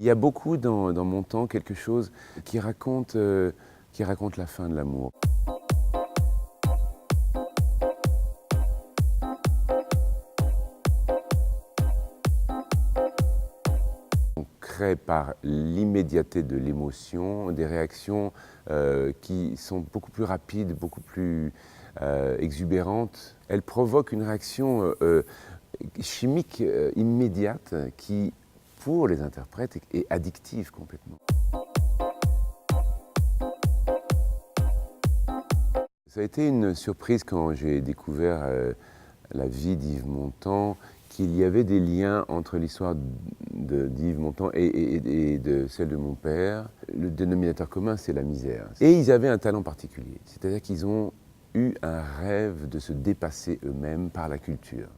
Il y a beaucoup dans mon temps quelque chose qui raconte la fin de l'amour. On crée par l'immédiateté de l'émotion des réactions qui sont beaucoup plus rapides, beaucoup plus exubérantes. Elles provoquent une réaction chimique immédiate qui, pour les interprètes, est addictive complètement. Ça a été une surprise quand j'ai découvert la vie d'Yves Montand, qu'il y avait des liens entre l'histoire d'Yves Montand et de celle de mon père. Le dénominateur commun, c'est la misère. Et ils avaient un talent particulier, c'est-à-dire qu'ils ont eu un rêve de se dépasser eux-mêmes par la culture.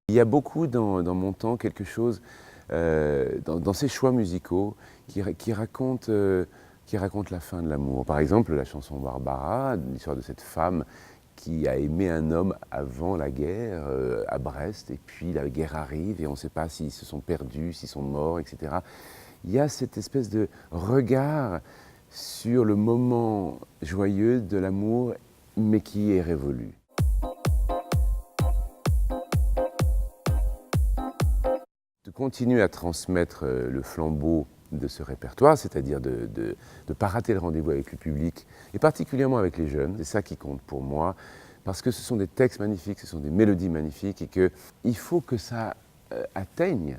Il y a beaucoup dans mon temps quelque chose, dans ces choix musicaux, qui raconte la fin de l'amour. Par exemple, la chanson Barbara, l'histoire de cette femme qui a aimé un homme avant la guerre, à Brest, et puis la guerre arrive, et on ne sait pas s'ils se sont perdus, s'ils sont morts, etc. Il y a cette espèce de regard sur le moment joyeux de l'amour, mais qui est révolu. De continuer à transmettre le flambeau de ce répertoire, c'est-à-dire de ne pas rater le rendez-vous avec le public, et particulièrement avec les jeunes. C'est ça qui compte pour moi, parce que ce sont des textes magnifiques, ce sont des mélodies magnifiques, et qu'il faut que ça atteigne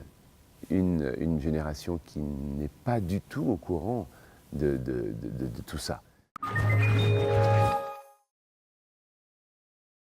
une génération qui n'est pas du tout au courant de tout ça.